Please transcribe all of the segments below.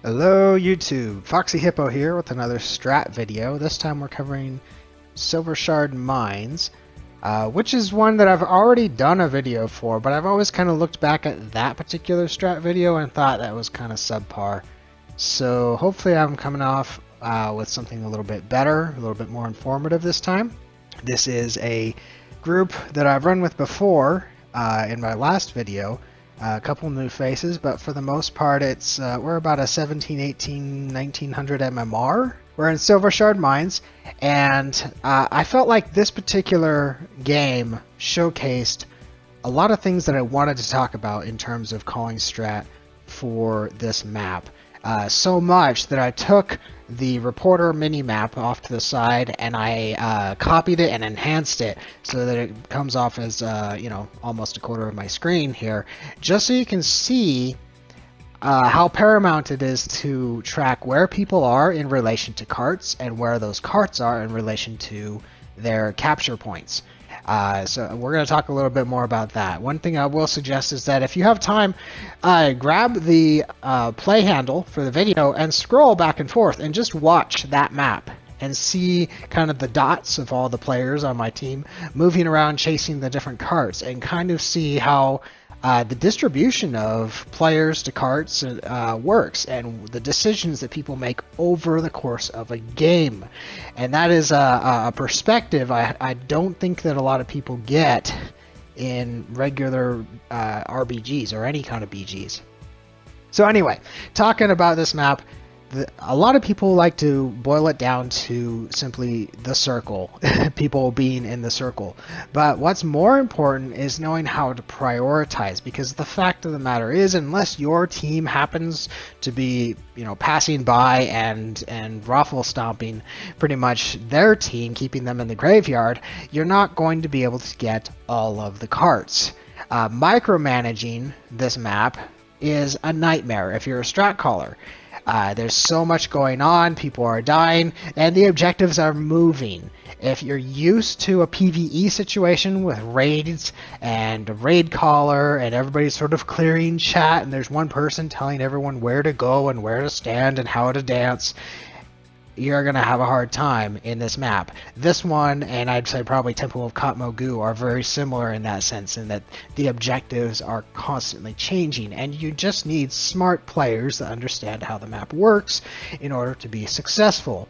Hello YouTube, FoxyHippo here with another Strat video. This time we're covering Silvershard Mines, which is one that I've already done a video for, but I've always kind of looked back at that particular Strat video and thought that was kind of subpar. So hopefully I'm coming off with something a little bit better, a little bit more informative this time. This is a group that I've run with before in my last video. A couple new faces, but for the most part it's we're about a 17, 18, 1900 MMR. We're in Silvershard Mines, and I felt like this particular game showcased a lot of things that I wanted to talk about in terms of calling strat for this map. So much that I took the reporter mini map off to the side and I copied it and enhanced it so that it comes off as almost a quarter of my screen here, just so you can see how paramount it is to track where people are in relation to carts and where those carts are in relation to their capture points. So we're going to talk a little bit more about that. One thing I will suggest is that if you have time, grab the play handle for the video and scroll back and forth and just watch that map and see kind of the dots of all the players on my team moving around chasing the different carts, and kind of see how the distribution of players to carts works, and the decisions that people make over the course of a game. And that is a perspective I don't think that a lot of people get in regular RBGs or any kind of BGs. So anyway, talking about this map, a lot of people like to boil it down to simply the circle, people being in the circle. But what's more important is knowing how to prioritize, because the fact of the matter is, unless your team happens to be, passing by and ruffle stomping pretty much their team, keeping them in the graveyard, you're not going to be able to get all of the carts. Micromanaging this map is a nightmare if you're a strat caller. There's so much going on, people are dying, and the objectives are moving. If you're used to a PvE situation with raids and a raid caller and everybody's sort of clearing chat and there's one person telling everyone where to go and where to stand and how to dance, you're going to have a hard time in this map. This one, and I'd say probably Temple of Katmogu, are very similar in that sense, in that the objectives are constantly changing, and you just need smart players that understand how the map works in order to be successful.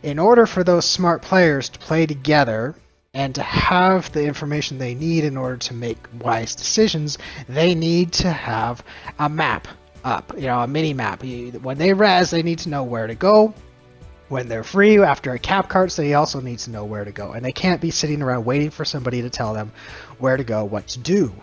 In order for those smart players to play together and to have the information they need in order to make wise decisions, they need to have a map up, a mini map. When they res, they need to know where to go. When they're free after a cap carts, they also need to know where to go, and they can't be sitting around waiting for somebody to tell them where to go, what to do.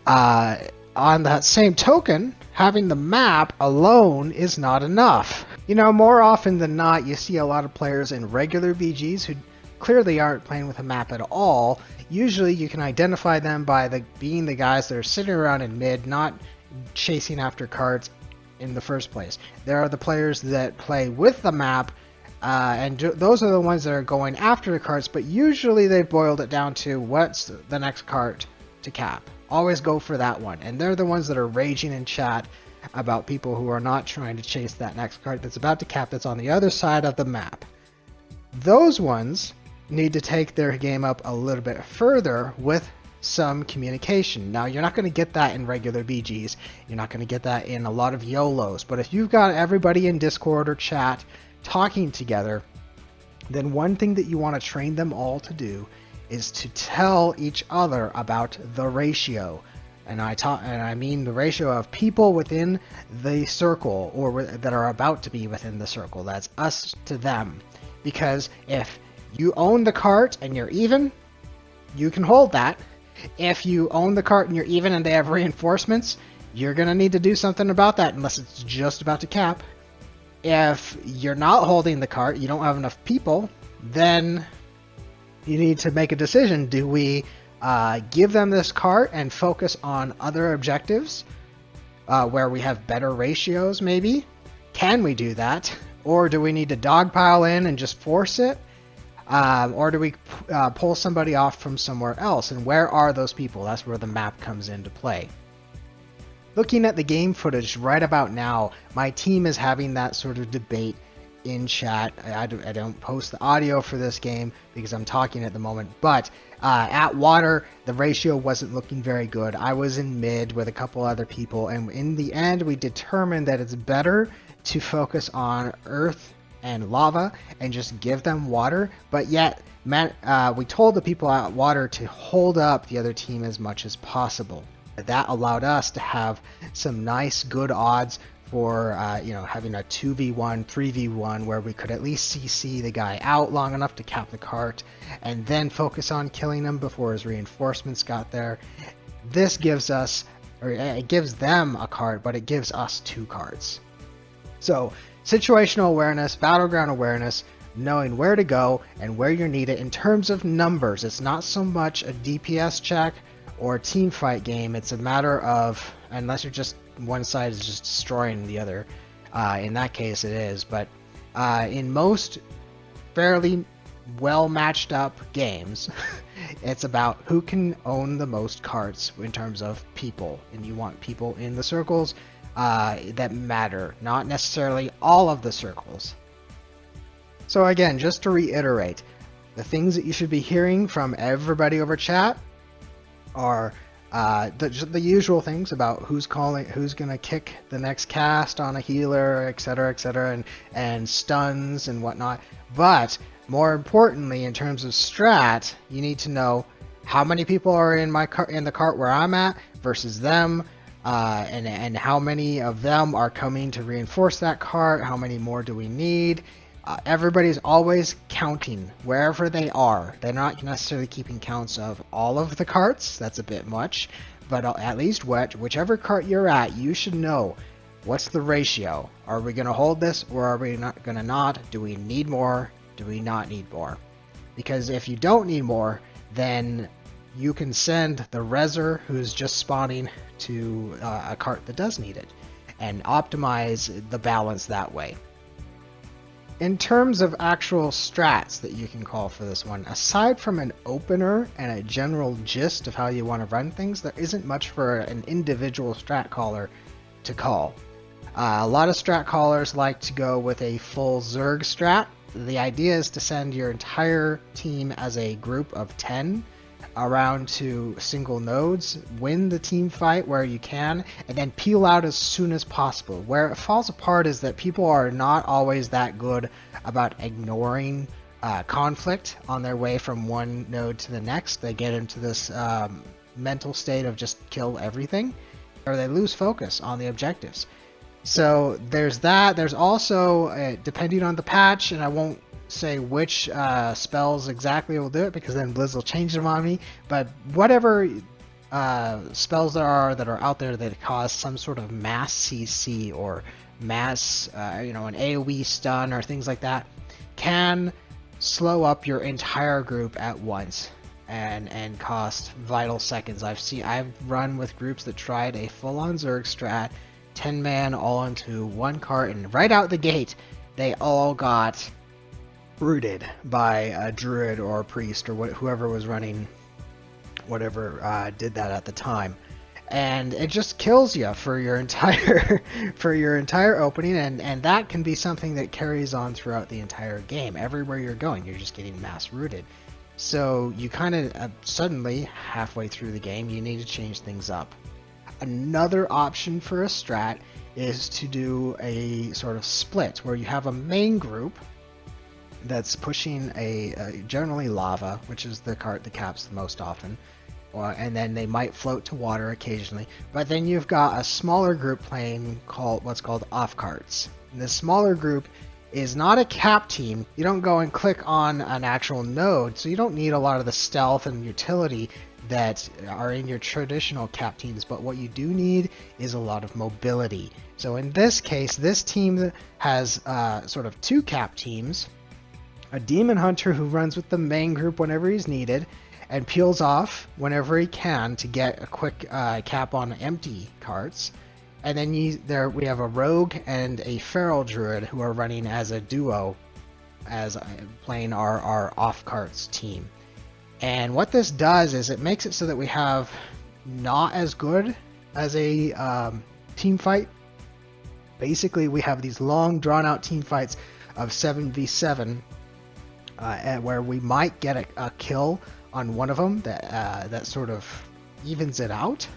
On that same token, having the map alone is not enough. More often than not, you see a lot of players in regular BGs who clearly aren't playing with a map at all. Usually you can identify them by being the guys that are sitting around in mid, not chasing after carts in the first place. There are the players that play with the map, and those are the ones that are going after the carts, but usually they've boiled it down to what's the next cart to cap. Always go for that one. And they're the ones that are raging in chat about people who are not trying to chase that next cart that's about to cap, that's on the other side of the map. Those ones need to take their game up a little bit further with some communication. Now, you're not going to get that in regular BGs. You're not going to get that in a lot of YOLOs. But if you've got everybody in Discord or chat talking together, then one thing that you want to train them all to do is to tell each other about the ratio. And I mean the ratio of people within the circle, or that are about to be within the circle. That's us to them. Because if you own the cart and you're even, you can hold that. If you own the cart and you're even and they have reinforcements, you're going to need to do something about that, unless it's just about to cap. If you're not holding the cart, you don't have enough people, then you need to make a decision. Do we give them this cart and focus on other objectives where we have better ratios maybe? Can we do that? Or do we need to dogpile in and just force it? Or do we pull somebody off from somewhere else? And where are those people? That's where the map comes into play. Looking at the game footage right about now, my team is having that sort of debate in chat. I don't post the audio for this game because I'm talking at the moment, but at water, the ratio wasn't looking very good. I was in mid with a couple other people, and in the end, we determined that it's better to focus on earth and lava and just give them water, but yet we told the people at water to hold up the other team as much as possible. That allowed us to have some nice good odds for having a 2v1, 3v1 where we could at least CC the guy out long enough to cap the cart and then focus on killing him before his reinforcements got there. This gives us, or it gives them a cart, but it gives us 2 carts. So situational awareness, battleground awareness, knowing where to go and where you're needed in terms of numbers. It's not so much a DPS check or a team fight game. It's a matter of, unless you're just one side is just destroying the other, in that case it is, but in most fairly well matched up games it's about who can own the most carts in terms of people, and you want people in the circles that matter, not necessarily all of the circles. So again, just to reiterate, the things that you should be hearing from everybody over chat are the usual things about who's gonna kick the next cast on a healer, etc., and stuns and whatnot. But more importantly, in terms of strat, you need to know how many people are in the cart where I'm at versus them, and how many of them are coming to reinforce that cart. How many more do we need? Everybody's always counting wherever they are. They're not necessarily keeping counts of all of the carts. That's a bit much, but at least whichever cart you're at, you should know what's the ratio. Are we going to hold this, or are we not going to not? Do we need more? Do we not need more? Because if you don't need more, then you can send the reser who's just spawning to a cart that does need it and optimize the balance that way. In terms of actual strats that you can call for this one, aside from an opener and a general gist of how you want to run things, there isn't much for an individual strat caller to call. A lot of strat callers like to go with a full Zerg strat. The idea is to send your entire team as a group of 10 around to single nodes, win the team fight where you can, and then peel out as soon as possible. Where it falls apart is that people are not always that good about ignoring conflict on their way from one node to the next. They get into this mental state of just kill everything, or they lose focus on the objectives. So there's that. There's also, depending on the patch, and I won't say which spells exactly will do it because then Blizz will change them on me, but whatever spells there are that are out there that cause some sort of mass CC or mass an AoE stun or things like that can slow up your entire group at once and cost vital seconds. I've run with groups that tried a full-on Zerg strat, 10-man all into one cart, and right out the gate they all got rooted by a druid or a priest or whoever was running whatever did that at the time, and it just kills you for your entire opening, and that can be something that carries on throughout the entire game. Everywhere you're going, you're just getting mass rooted. So you kind of suddenly halfway through the game you need to change things up. Another option for a strat is to do a sort of split where you have a main group that's pushing a generally lava, which is the cart that caps the most often, and then they might float to water occasionally, but then you've got a smaller group playing what's called off carts. And this smaller group is not a cap team. You don't go and click on an actual node, so you don't need a lot of the stealth and utility that are in your traditional cap teams, but what you do need is a lot of mobility. So in this case, this team has sort of 2 cap teams, a demon hunter who runs with the main group whenever he's needed and peels off whenever he can to get a quick cap on empty carts, and then we have a rogue and a feral druid who are running as a duo, as playing our off carts team. And what this does is it makes it so that we have not as good as a team fight. Basically, we have these long, drawn-out team fights of 7v7, and where we might get a kill on one of them that sort of evens it out.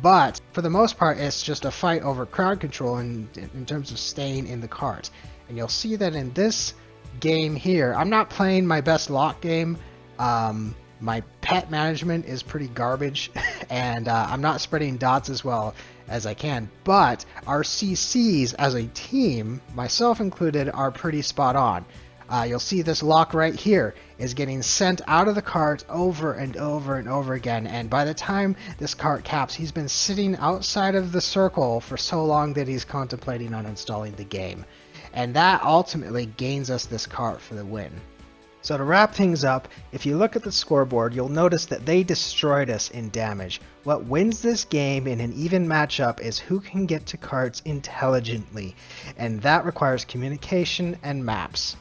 But for the most part, it's just a fight over crowd control in terms of staying in the cart. And you'll see that in this game here, I'm not playing my best lock game. My pet management is pretty garbage, and I'm not spreading dots as well as I can. But our CCs as a team, myself included, are pretty spot on. You'll see this lock right here is getting sent out of the cart over and over and over again, and by the time this cart caps, he's been sitting outside of the circle for so long that he's contemplating on installing the game. And that ultimately gains us this cart for the win. So to wrap things up, if you look at the scoreboard, you'll notice that they destroyed us in damage. What wins this game in an even matchup is who can get to carts intelligently, and that requires communication and maps.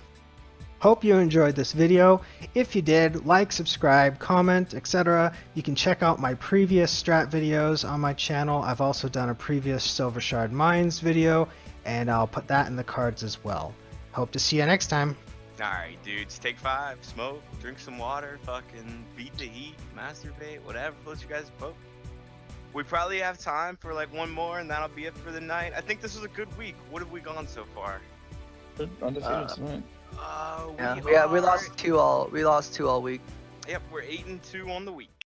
Hope you enjoyed this video. If you did, like, subscribe, comment, etc. You can check out my previous Strat videos on my channel. I've also done a previous Silvershard Mines video, and I'll put that in the cards as well. Hope to see you next time. Alright, dudes, take 5, smoke, drink some water, fucking beat the heat, masturbate, whatever floats you guys' boat. We probably have time for like one more, and that'll be it for the night. I think this was a good week. What have we gone so far? Undefeated, we lost two all week. Yep, we're 8-2 on the week.